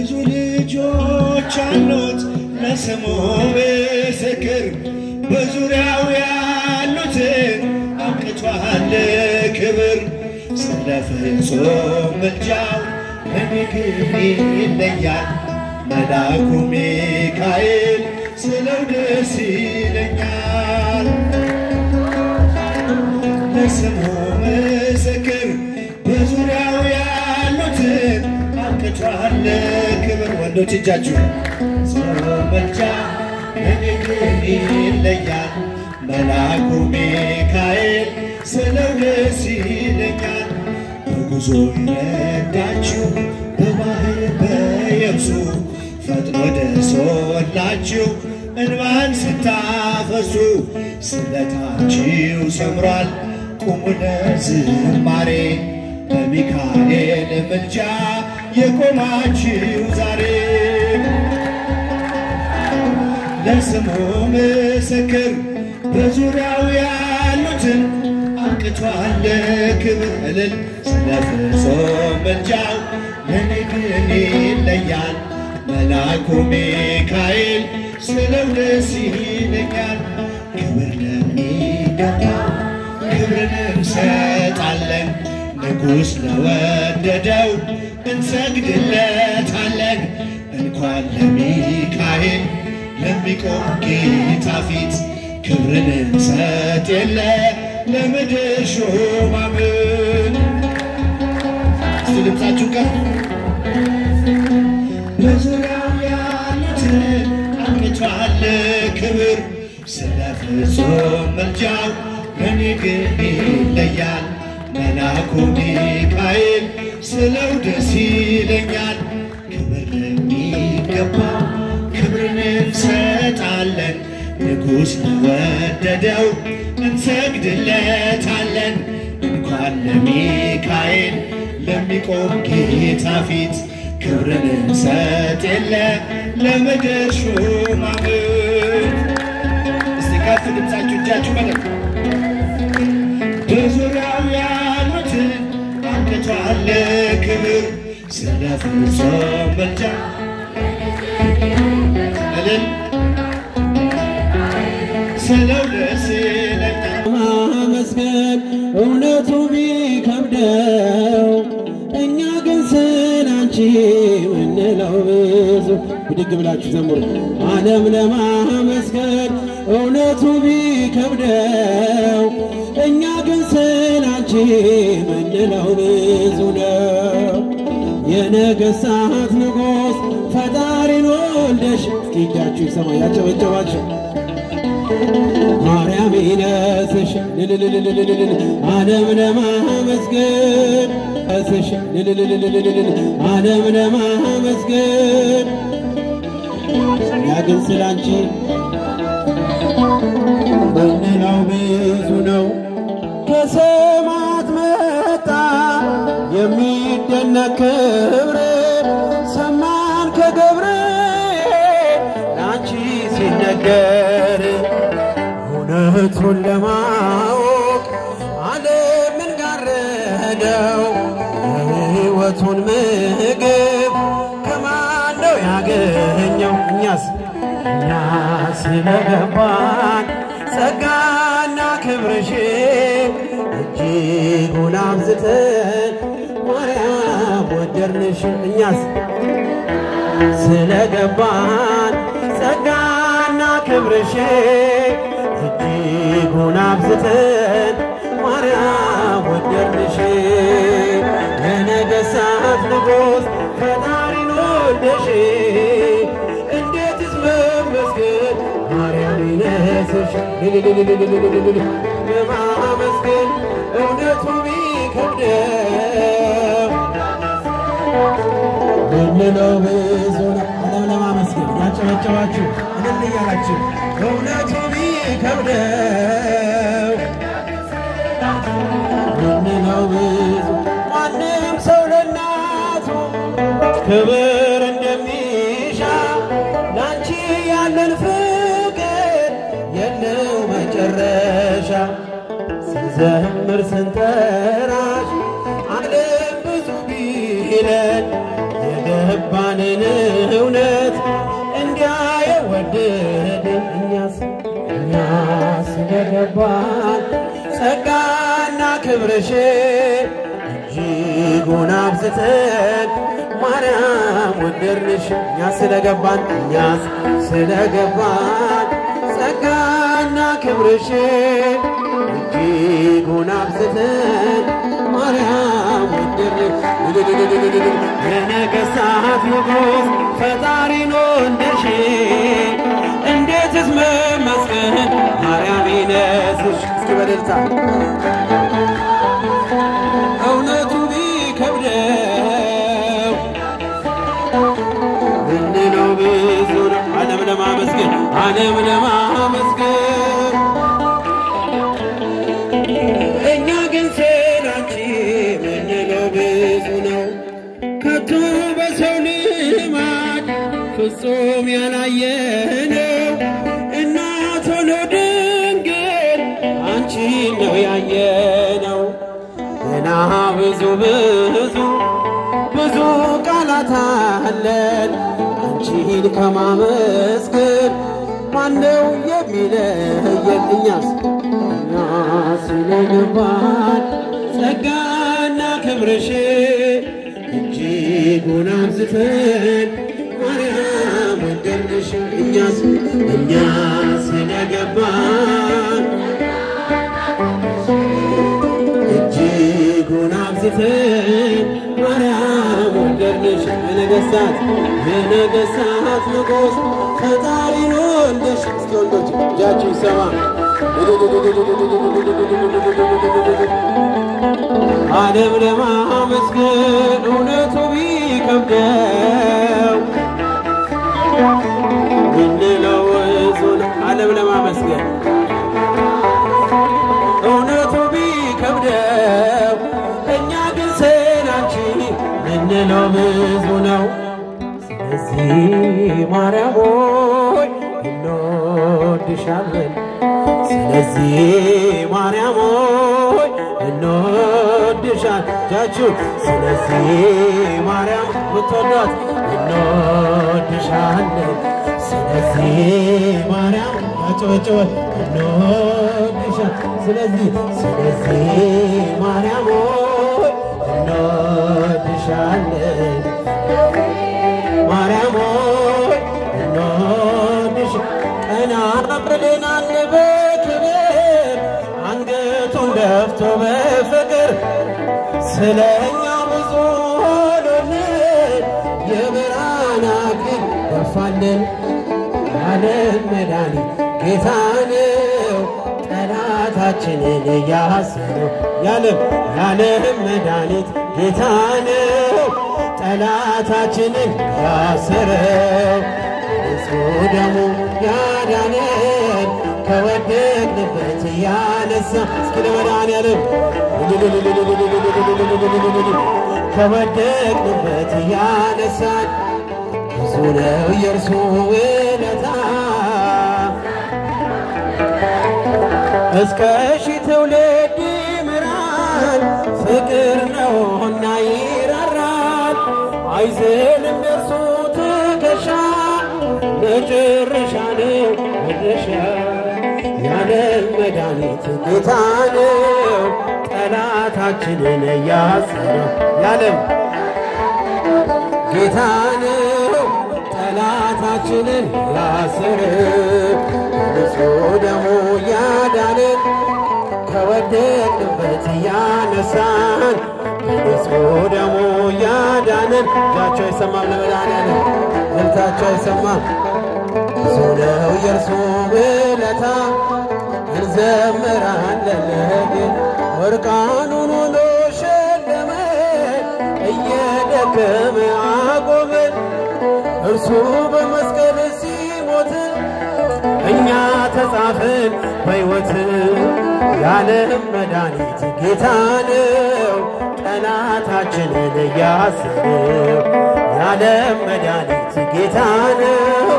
ብዙ ልጆች አሉት ለስሙ ምስክር በዙሪያው ያሉትን አብቅቷል ክብር ስለ ፍጹም ምልጃው ለኔ ግን ይለያል መልአኩ ሚካኤል ስለው ደስ ይለኛል ለስሙ ምስክር በዙሪያው ያሉትን አብቅቷል ክብር ወንዶች እጃችሁ ስለ መልጃ ለኔ ግን ይለያል መልአኩ ሚካኤል ስለው ደስ ይለኛል በጉዞ ይረዳችሁ በባህር በየብሱ ፈጥኖ ደርሶላችሁ እንባን ስታፈሱ ስለታችሁ ሰምሯል ቁሙ ለዝማሬ በሚካኤል ምልጃ የቆማችሁ ዛሬ ለስሙ ምስክር በዙሪያው ያሉትን አብቅቷል ክብር እልል ስለ ፍጹም ምልጃው ለኔ ግን ይለያል መልአኩ ሚካኤል ስለው ደስ ይለኛል ክብር ለሚገባው ክብርን እንሰጣለን ንጉሥ ለወደደው እንሰግድለታለን እንኳን ለሚካኤል ለሚቆም ጌታ ፊት ክብርን እንሰጥ የለ ለምድር ሹማምን እስቲ ድምፃችሁ ጋር በዙሪያው ያሉትን አብቅቷል ክብር ስለ ፍጹም ምልጃው ለኔ ግን ይለያል መልአኩ ሚካኤል ስለው ደስ ይለኛል ክብር ለሚገባው ክብርን እንሰጣለን ንጉሥ ለወደደው እንሰግድለታለን እንኳን ለሚካኤል ለሚቆም ጌታ ፊት ክብርን እንሰጥ የለ ለምድር ሹማምን እስቲ ከፍ ድምፃችሁ እጃችሁ በደንብ በዙሪያው ያሉትን አብቅቷል ክብር ስለ ፍጹም ምልጃ እልል ስለው ደስ ይለኛል ማመስገን እውነቱ ቢከብደው እኛ ግን ስላንቺ ምንለው ብዙ ብድግ ብላችሁ ዘምሩ ዓለም ለማመስገን እውነቱ ቢከብደው እኛ ግን ስላንቺ ምንለው ብዙ ነው የነገሥታት ንጉሥ ፈጣሪን ወልደሽ እስኪ እጃችሁ ይሰማ ያጨበጨባችሁ ማርያም ይነስሽ ዓለም ለማመስገን እስሽ ዓለም ለማመስገን እኛ ግን ስላንቺ ምንለው ብዙ ነው ከሰማት መጣ የሚደነቅ ክብር ሰማን ከገብርኤል ላንቺ ሲነገር እውነቱን ለማወቅ ዓለምን ጋረደው የሕይወቱን ምግብ ከማን ነው ያገኘው እኛስ ስለገባን ጸጋና ክብርሽ እጅጉን አብዝተን ማርያም ወደድንሽ እኛስ ስለገባን ጸጋና ክብርሽ እጅጉን አብዝተን ማርያም ወደድንሽ የነገሥታት ንጉሥ ፈጣሪን ወልደሽ እንዴትስ መመስገን ማርያም ይነስሽ ለማመስገን እውነቱ ቢከብደው ምንለው ብዙ ነው ዓለም ለማመስገን ያጨበጨባችሁ እልል እያላችሁ እውነቱ ቢከብደው ምንለው ብዙ ማንም ሰው ለእናቱ ክብር እንደሚሻ ላንቺ ያለን ፍቅር የለው መጨረሻ ስንዘምር ስንጠራሽ ዓለም ብዙ ቢለን የገባ የገባንን እውነት እንዲያ የወደደን እኛስ ስለገባን ጸጋና ክብርሽን እጅጉን አብዝተን ማርያም ወደድንሽ። እኛስ ስለገባን ጸጋና ክብርሽን እጅጉን አብዝተን ማርያም ወደድንሽ። የነገሥታት ንጉሥ ፈጣሪን ወደድሽ እንዴትስ መመስገን ማርያም ይነስሽ። እስኪ በደልታ እውነቱ ቢከብደው ምንለው ብዙ ነው ዓለም ለማመስገን እኛ ግን ስላንቺ ምንለው ብዙ ነው ከቶ በሰው ልማድ ፍጹም ያላየነው እናት ሆኖ ድንግል አንቺን ነው ያየነው። ገና ብዙ ቃላት አለን አንቺን ከማመስገን ማነው የሚለየን? እኛስ ስለገባን ጸጋና ክብርሽን እጅጉን አብዝተን ማርያም ወደድንሽ። እኛስ ስለገባን እጅጉን አብዝተን ማርያም ወደድንሽ። የነገሥታት ንጉሥ ፈጣሪን ወደድሽ። እስኪ ወንዶች እጃችሁ ይሰማ። ዓለም ለማመስገን እውነቱ ቢከብደው ምንለው ብዙ ነው። ዓለም ለማመስገን እውነቱ ቢከብደው እኛ ግን ስላንቺ ምንለው ብዙ ነው። ስለዚህ ማርያም ሆይ እንወድሻለን። እጃችሁ ስለዚህ ማርያም ምትወዷት እንወድሻለን። ስለዚህ ማርያም አጨበጨበ እንወድሻለን። ስለዚህ ማርያም ሆይ እንወድሻለን። ማርያም ሆይ እንወድሻለን። ቀና ብለናል በክብር አንገቱን ደፍቶ በፍቅር ስለኛ ብዙ ሆኖልን የብርሃን አክሊል ደፋልን። የዓለም መድኃኒት ጌታ ነው ጠላታችንን ያሰረው። የዓለም መድኃኒት ጌታ ነው ጠላታችንን ያሰረው። ንጹሕ ደሙ ያዳነን ከወደቅንበት ያነሳ። እስኪ ለመድኃኔዓለም ከወደቅንበት ያነሳን ብዙ ነው የእርሱ ውለታ። እስከ ሺህ ትውልድ ይምራል ፍቅር ነውና ይራራል። አይዝልም የእርሱ ትከሻ መጨረሻ ነው መድረሻ። የዓለም መድኃኒት ጌታ ነው ጠላታችንን ያሰረው። የዓለም ጌታ ነው ጠላታችንን ያሰረው። ንጹሕ ደሙ ያዳነን ከወደቅንበት ያነሳን። ንጹሕ ደሙ ያዳነን። እጃቸው አይሰማም ለመድኃኔዓለም ልልታቸው አይሰማም። ብዙ ነው የእርሱ ውለታ እንዘምራለን ለጌታ። ወርቃኑን ሆኖ ሸለመን እየደከመ አቆመን። እርሱ በመስቀል ሲሞት እኛ ተጻፍን በሕይወት። የዓለም መድኃኒት ጌታ ነው ጠላታችንን ያሰረው። የዓለም መድኃኒት ጌታ ነው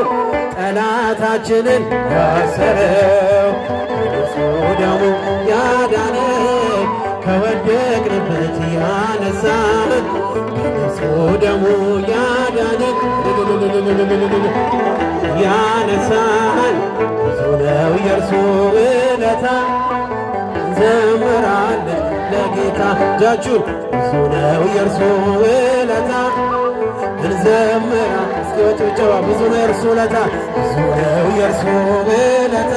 ጠላታችንን ያሰረው። ንጹሕ ደሙ ያዳነን ከወደቅንበት ያነሳን። ንጹሕ ደሙ ያዳነን ያነሳን ብዙ ነው የእርሱ ውለታ እንዘምራለን ለጌታ እጃችሁን ብዙ ነው የእርሱ ውለታ እንዘምራ እስኪ በጭብጨባ ብዙ ነው የእርሱ ውለታ ብዙ ነው የእርሱ ውለታ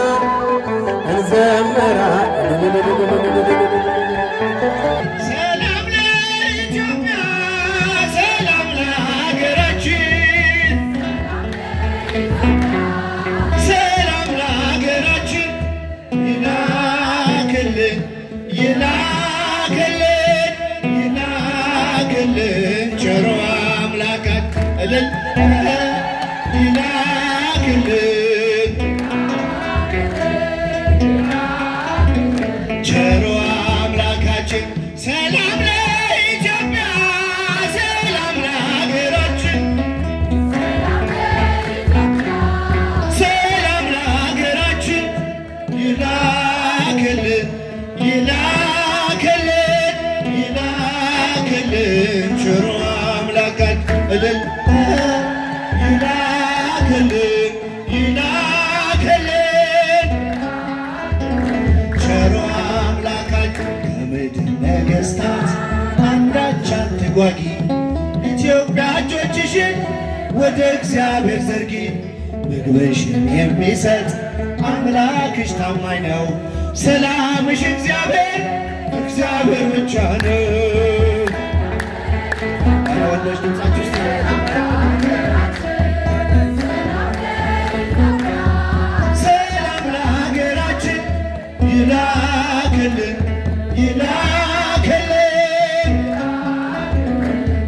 እንዘምራ ሰላም ለኢትዮጵያ ሰላም ለሀገራችን ሰላም ለሀገራችን ይላክልን ይላክልን ይላክልን ቸሮ አምላካችን እልል ይላክልን ቸሮ አምላካችን ሰላም ለኢትዮጵያ ሰላም ለሀገራችን ሰላም ለሀገራችን ይላክልን ይላክልን ይላክልን ቸሮ አምላካችን እልል ይላክልን ይላክልን ቸሮ አምላካችን ከምድር ነገሥታት አንዳች አትጓጊ ኢትዮጵያ እጆችሽን ወደ እግዚአብሔር ዘርጊ ምግብሽን የሚሰጥ አምላክሽ ታማኝ ነው ሰላምሽ እግዚአብሔር እግዚአብሔር ብቻ ነው ወንዶች ድምፃችሁ ውስጥ ሰላም ለሀገራችን ይላክልን ይላክልን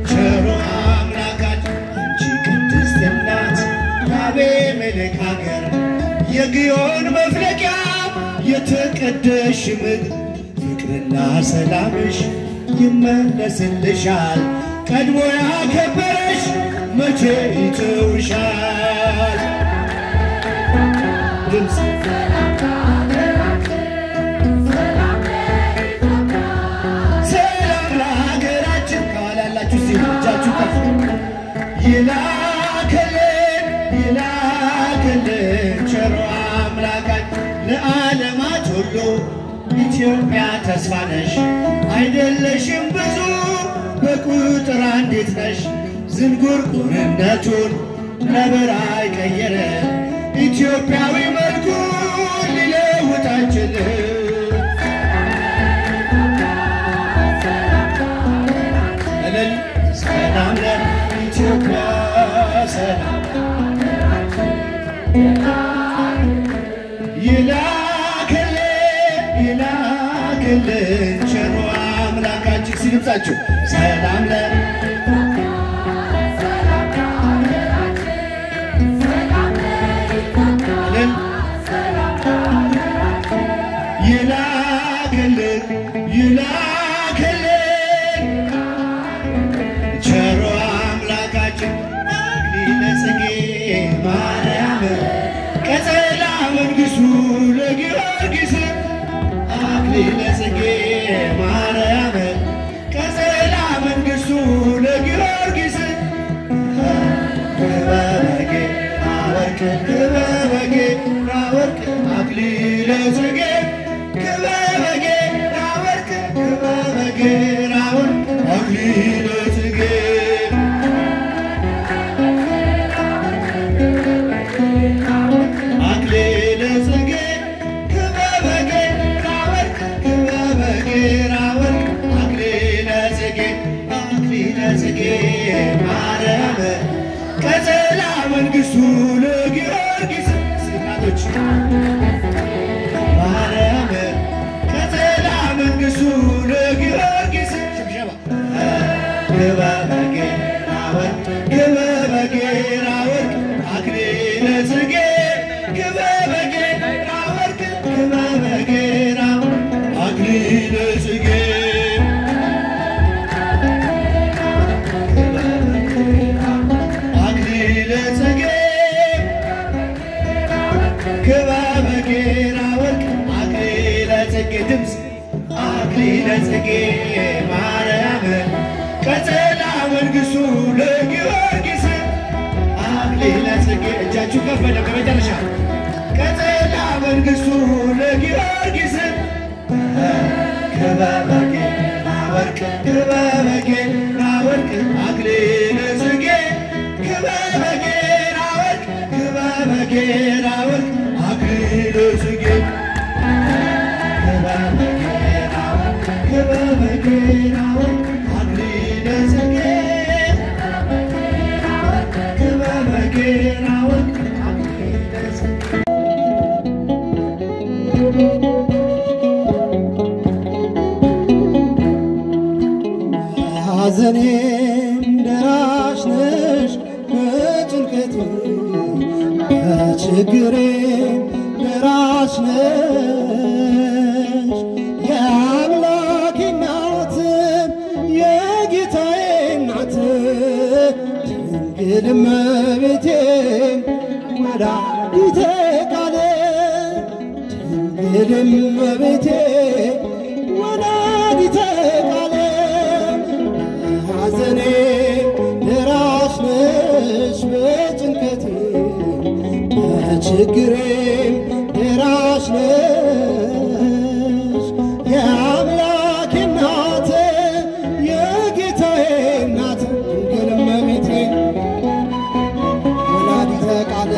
ቸሮ አምላካችን አንቺ ቅድስት እናት የአቤሜሌክ ሀገር የግዮን መፍለቂያ የተቀደስሽ ምድር ፍቅርና ሰላምሽ ይመለስልሻል ቀድሞ ያከበረሽ መቼ ይተውሻል ድምፅ ሰላም ለሀገራችን ካላላችሁ እስቲ እጃችሁ ከፍ ይላክልን ይላክልን ቸሮ አምላካችን ለዓለማት ሁሉ ኢትዮጵያ ተስፋ ነሽ አይደለሽም ብዙ በቁጥር አንዲት ነሽ ዝንጉርጉርነቱን ለበራይ ቀየረ ኢትዮጵያዊ መልኩን ሊለውጥ አይችልም እልል ሰላም ለኢትዮጵያ ሰላም ይላክልን ይላክልን ቸሮ አምላካችን ሲድምፃችሁ ሰላም ለ ይላክልን ይላክልን ቸሮ አምላካችን አክሊለ ጽጌ ማርያም ቀጸላ መንግሥቱ ለጊዮርጊስ አክሊለ ጽጌ ማርያም ቀጸላ መንግሥቱ ለጊዮርጊስ ክበበጌ አወርቅ ክበበጌ አወርቅ አክሊለ ጽጌ ክበበጌ አወርቅ ክበበጌ አወርቅ አክሊለ ጽጌ አክሊለ ጽጌ ክበበጌ አወርቅ ክበበጌ አወርቅ አክሊለ ጽጌ አክሊለ ጽጌ ማርያም ቀጸላ መንግሥቱ ለጊዮርጊስ እናቶች ማርያም ቀጸላ መንግሥቱ ለጊዮርጊስ ሽብሸባ ክበበጌ አወርቅ ክበበጌ አወርቅ አክሊለ ጽጌ ክበበጌ አወርቅ ክበበጌ አክሊለ ጽጌ አክሊለ ጽጌ ክበበጌ አወርቅ አክሊለ ጽጌ ድምፅ አክሊለ ጽጌ ማርያም ቀጸላ መንግሥቱ ለጊዮርጊስ አክሊለ ጽጌ እጃችሁ ከፍ በሉ ከመጨረሻ ቀጸላ መንግሥቱ ለጊዮርጊስ ክበበ ጌና ወርቅ ክበበ ጌና ወርቅ አክሊለ ጽጌ ክበበ ጌና ወርቅ ክበበ ጌና ወርቅ አክሊለ ጽጌ ክበበ ጌና ወርቅ ክበበ ጌና ወርቅ አክሊለ ጽጌ ክበበ ጌና ወርቅ አክሊለ ጽጌ ሐዘኔም ደራሽ ነሽ በጭንቀቴ በችግሬም ደራሽ ነሽ የአምላኬ እናት የጌታዬ እናት ድንግል እመቤቴ ወላዲተ ቃል ድንግል እመቤቴ ወላዲተ ቃል ሐዘኔ ደራሽ ነሽ በጭንቀቴ በችግሬም ደራሽ ነሽ የአምላኬ እናት የጌታዬ እናት ድንግል እመቤቴ ወላዲተ ቃል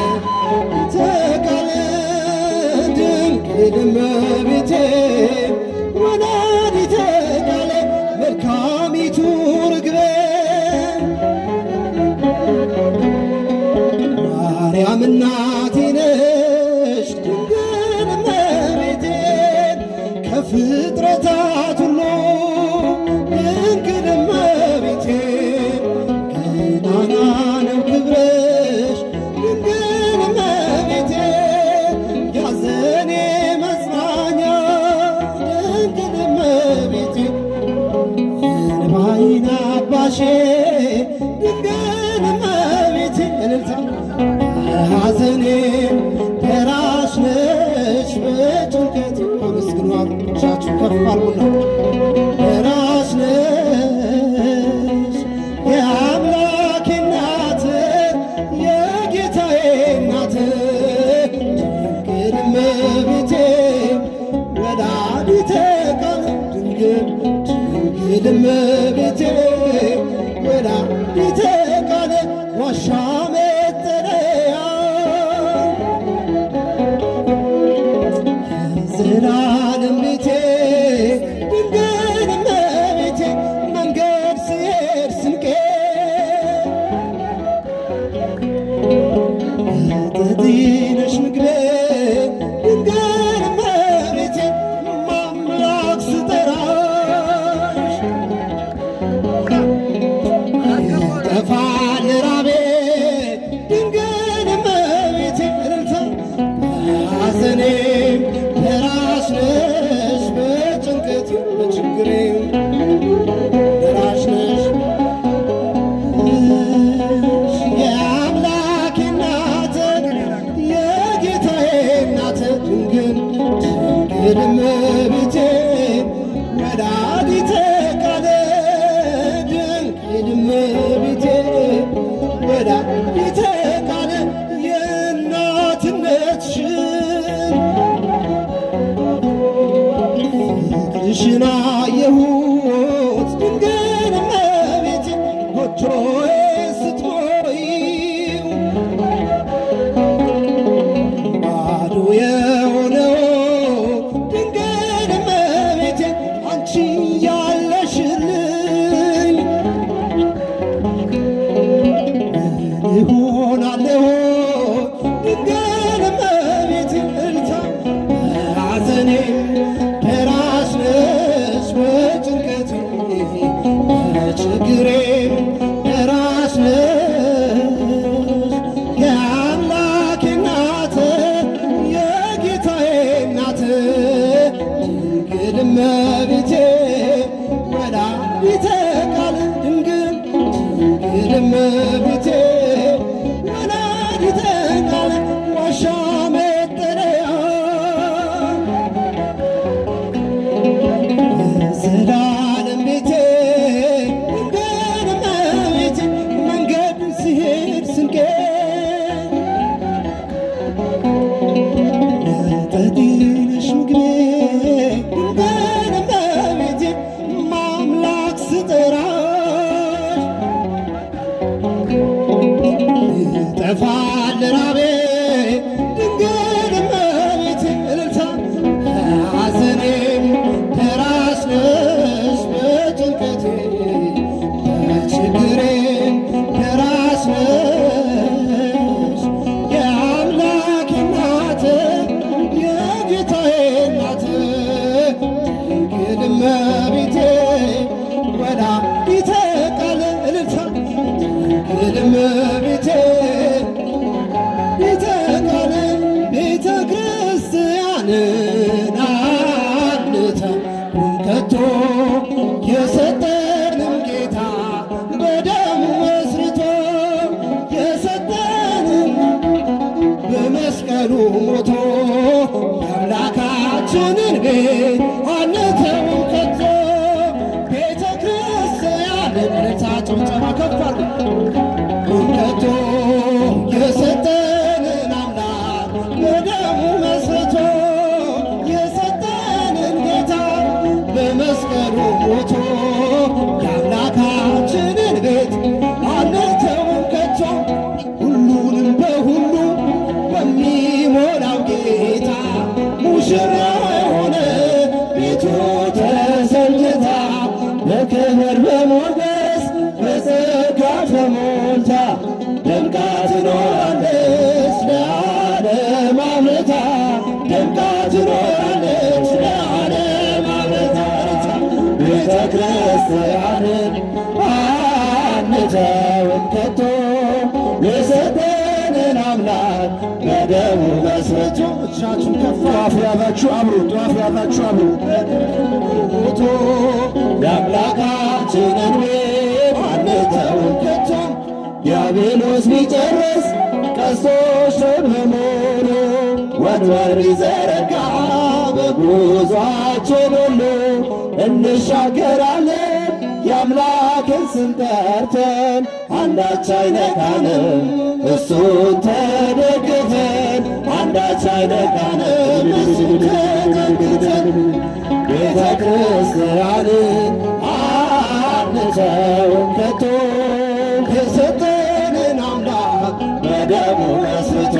ድንግል እመቤቴ ወላዲተ ቃል መልካሚቱ ርግቤ ማርያም እናቴ ነሽ ድንግል እመቤቴ ከፍጥረታት ሁሉ ድንግል እመቤቴ ገናና ነው ክብርሽ ድንግል እመቤቴ ያዘኔ መጽናኛ ድንግል እመቤቴ እንባዬን አባሼ ድንግል እመቤቴ እልልታ ሐዘኔ ደራሽ ነሽ በጭንቀቴ አመስግኗት እጃችሁ ከፍ አድርጉና ደራሽ ነሽ የአምላኬ እናት የጌታዬ እናት ድንግል እመቤቴ ወላዲተ ቃል ድንግል እመቤቴ ወላዲተ ቃል ዋሻ መጠለያ የዘላለም ቤቴ ድንግል እመቤቴ መንገድ ስሄድ ስንቄ መጠጤ ነሽ ምግቤ ድንግል እመቤቴ ማምላክ ስጠራሽ ይጠፋል ራቤ ድንግል እመቤቴ እልልታ ሐዘኔም ደራሽ ነሽ በጭንቀቴ በችግሬም ደራሽ ነሽ የአምላኬ እናት የጌታዬ እናት ድንግል እመቤቴ ወላዲተ ቃል ድንግል እመቤቴ ወላዲተ ቃል የእናትነትሽን ፍቅርሽን አየሁት ድንግል እመቤቴ ጎጆዬ ስትሞይው ባዶ የሆነው ድንግል እመቤቴ አንቺ ያለሽልኝ እሆናለሁ ድንግል እመቤቴ እልልታ ሐዘኔ ደራሽ ነሽ በጭንቀቴ በችግሬም ደራሽ ነሽ የአምላኬ እናት የጌታዬ እናት ድንግል እመቤቴ ወላዲተ ቃል ድንግል እመቤቴ ወላዲተ ይጠፋል ራቤ ድንግል እመቤቴ እልልታ ሐዘኔም ደራሽ ነሽ በጭንቀቴ በችግሬም ደራሽ ነሽ የአምላኬ እናት የጌታዬ እናት ድንግል እመቤቴ ወላዲተ ቃል እልልታ ድንግል እመቤቴ ቤተ ክርስቲያንን አንተውን ከቶ የሰጠንም ጌታ በደሙ መስርቶ የሰጠንም በመስቀሉ ሞቶ የአምላካችንን ቤት አንተውን ከቶ ቤተ ክርስቲያንን ጭብጨባ ከፍ አድርጉ ከቶ የሰጠንን አምላክ በደሙ መስርቶ የሰጠንን ጌታ በመስቀሉ ሞቶ የአምላካችንን ቤት አንተውን ከቶ ሁሉንም በሁሉ በሚሞላው ጌታ ሙሽራ የሆነ ቤቱ ተሰኝታ በክብር በሞገስ በጸጋ ተሞልታ ደምቃ ትኖራለች ለዓለም አብርታ ደምቃ ትኖራለች ለዓለም አብርታ ቤተ ክርስቲያንን አንተውን ከቶ የሰጠንን አምላክ በደሙ መስርቶ እጃችሁን ከፍ ጧፍ ያዛችሁ አብሩ ጧፍ ያዛችሁ አብሩ ሞቶ የአምላካችንን ቤት አንተውን ከቶ ዲያብሎስ ቢጨርስ ቀስቶች በሙሉ ወንበር ቢዘረጋ በጉዟችን ሁሉ እንሻገራለን የአምላክን ስም ጠርተን አንዳች አይነካንም እሱን ተደግፈን አንዳች አይነካንም እሱን ተደግፈን ቤተ ክርስቲያንን አንተውን ከቶ የሰጠንን አምላክ በደሙ መስርቶ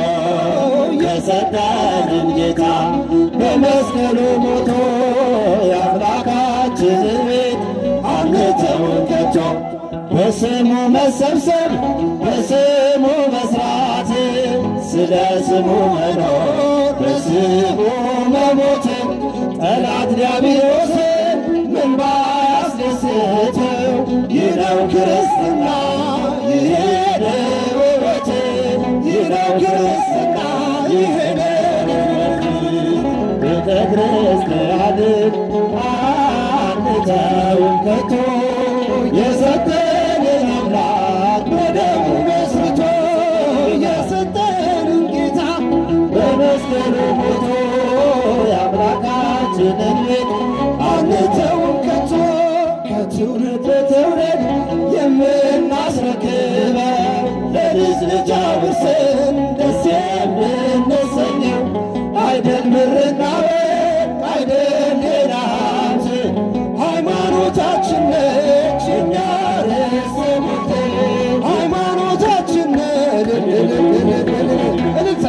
የሰጠንን ጌታ በመስቀሉ ሞቶ የአምላካችንን ቤት አንተውን ከቶ በስሙ መሰብሰብ በስሙ መስራት ስለ ስሙ መኖር በስሙ መሞት ጠላት ዲያብሎስን ምን ባያስደስተው ይህ ነው ክርስትና ይሄ ነው ሕይወት ይህ ነው ክርስትና ይሄ ነው ቤተ ክርስቲያንን አንተውን ከቶ የሰጠንን አምላክ በደሙ መስርቶ የሰጠንን ጌታ በመስቀሉ ሞቶ የአምላካችንን ቤት አንተውን ከቶ ከትውልድ ትውልድ የምናስረክበው ለልጅ ልጅ አውርሰን ደስ የምንሰኘው አይደል ምርና ወርቅ አይደል ሌላ ሀብት ሃይማኖታችን ነች የኛ ርስት ሞት ሃይማኖታችን እልልታ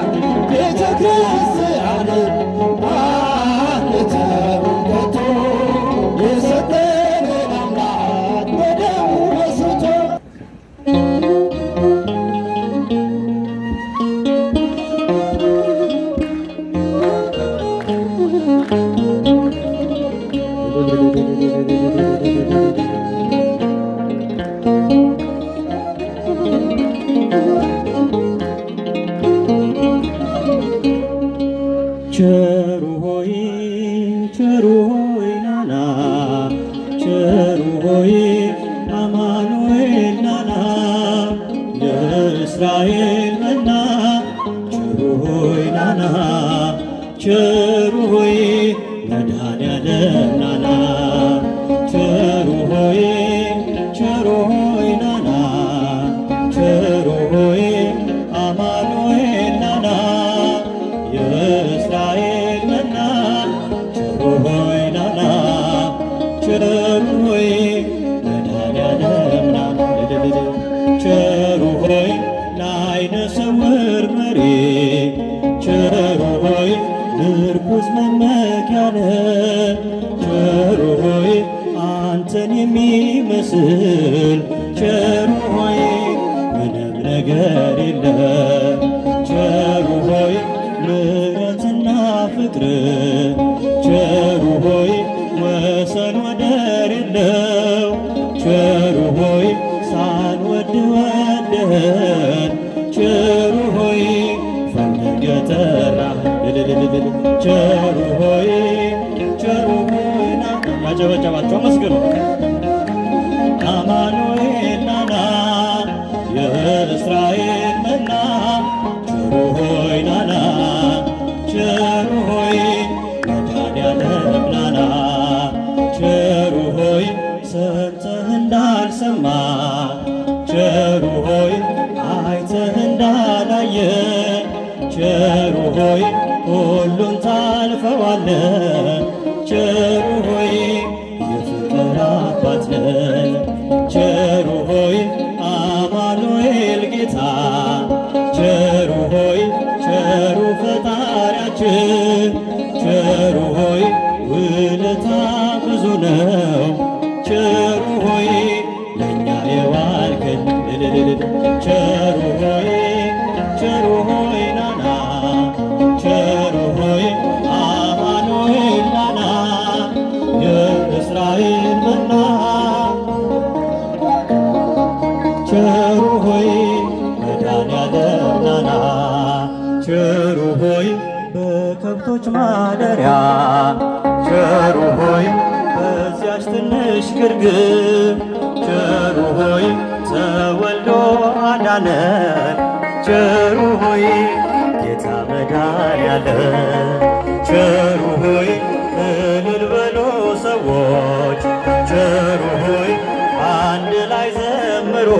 ቤተ ክርስቲያንን አንተውን ከቶ የሰጠንን አምላክ በደሙ መስርቶ ቸሩ ሆይ ናና ቸሩ ሆይ አማኑኤል ናና የእስራኤል መና ቸሩ ሆይ ናና ቸሩ ሆይ መድኃኔዓለም ናና ቸሩ ሆይ ናና ቸሩ ሆይ አማኑኤል ናና የእስራኤል መና ቸሩ ሆይ ናና ቸሩ ሆይ መድኃኔዓለም ናና ቸሩ ሆይ ለዓይነ ስውራን ክብሬ ቸሩ ሆይ ምርኩዝ መመኪያነ ቸሩ ሆይ አንተን የሚመስል ቸሩ ሆይ ምንም ነገር የለም ቸሩ ሆይ ምሕረትና ፍቅር ቸሩ ሆይ ወሰን ወደር የለው ቸሩ ሆይ ሳንወድ ወደን ቸሩ ሆይ ፈልገህ ጠራህን ቸሩ ሆይ ቸሩ ሆይ ና ያጨበጨባችሁ አመስግኑ አማኑኤል ናና የእስራኤል መና ቸሩ ሆይ ናና ቸሩ ሆይ መድኃኔዓለም ናና ቸሩ ሆይ ሰምተህ እንዳልሰማ ቸሩ ሆይ አይተህ እንዳላየ ቸሩ ሆይ ሁሉን ታልፈዋለህ ቸሩ ሆይ የፍቅር አባት ነህ ቸሩ ሆይ አማኑኤል ጌታ ቸሩ ሆይ ቸሩ ፈጣሪያችን ቸሩ ሆይ ውለታ ብዙ ነው ቸሩ ሆይ ለእኛ የዋልከን ቸሩ ሆይ ናና ቸሩ ሆይ አማኑኤል ናና የእስራኤል መና ቸሩ ሆይ መድኃኔዓለም ናና ቸሩ ሆይ በከብቶች ማደሪያ ቸሩ ሆይ በዚያች ትንሽ ግርግም ቸሩ ሆይ ተወልዶ አዳነን ቸሩ ሆይ ጌታ መድኃኔዓለም ቸሩ ሆይ እልል በሉ ሰዎች ቸሩ ሆይ አንድ ላይ ዘምሩ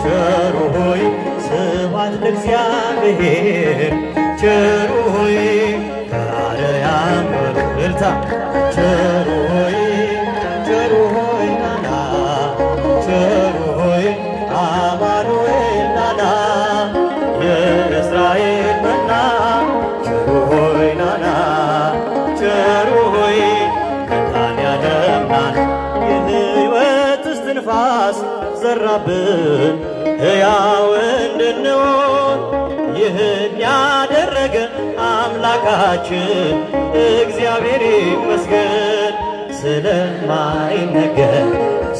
ቸሩ ሆይ ስብሐት ለእግዚአብሔር ቸሩ ሆይ ከአርያም እልልታ ቸሩ ሆይ ናና ቸሩ ሆይ አማኑኤል ናና የእስራኤል መና ቸሩ ሆይ ናና ቸሩ ሆይ መድኃኔዓለም ናና የሕይወት እስትንፋስ ዘራብን ሕያው እንድንሆን ይህን ያደረገ አምላካችን እግዚአብሔር ይመስገን ስለማይነገር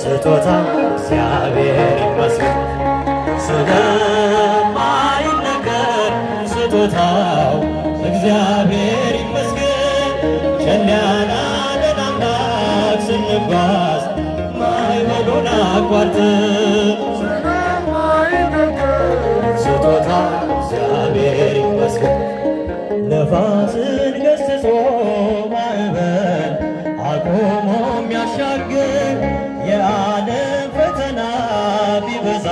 ስጦታ እግዚአብሔር ይመስገን ስለማይነገር ስጦታው እግዚአብሔር ይመስገን ቸል ያላለን አምላክ ስንጓዝ ማዕበሉን አቋርጠን ስጦታ እግዚአብሔር ይመስገን ነፋስን ገስጾ ማዕበል አቆሞ የሚያሻግር የዓለም ፈተና ቢበዛ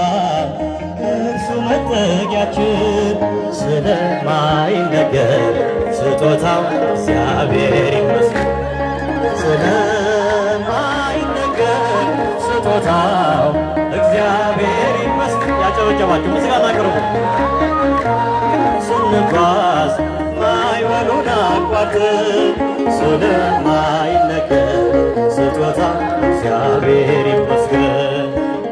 እርሱ መጠጊያችን ስለማይነገር ስጦታው እግዚአብሔር ይመስገን ስለማይነገር ስጦታው እግዚአብሔር ይመስገን ያጨበጨባችሁ ምስጋና አቅርቡ ስንጓዝ ማዕበሉን አቋርጠን ስለማይነገር ስጦታ እግዚአብሔር ይመስገን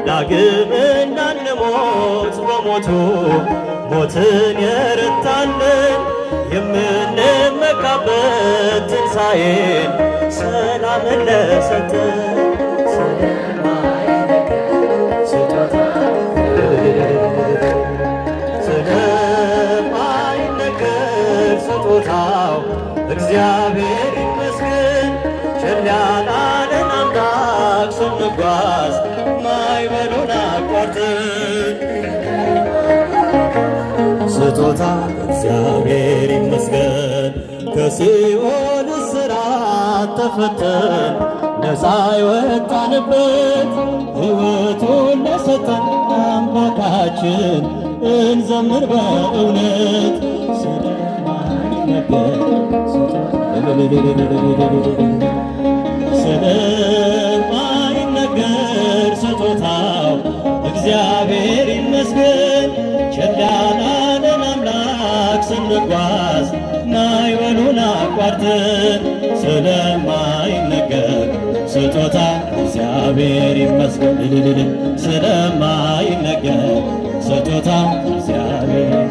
ዳግም እንዳንሞት በሞቱ ሞትን የረታልን የምንመካበት ትንሣኤን ሰላምን ለሰጠን ስለማይነገር ስጦታ ስጦታው እግዚአብሔር ይመስገን ቸል ያላለን አምላክ ስንጓዝ ማዕበሉን አቋርጠን ስጦታ እግዚአብሔር ይመስገን ከሲኦል እስራት ተፈተን ነፃ የወጣንበት ሕይወቱን ለሰጠን አምላካችን እንዘምር በእውነት ስለማይነገር ስጦታው እግዚአብሔር ይመስገን ቸል ያላለን አምላክ ስንጓዝ ማዕበሉን አቋርጠን ስለማይነገር ስጦታ እግዚአብሔር ይመስገን ስለማይነገር ስጦታ እግዚአብሔር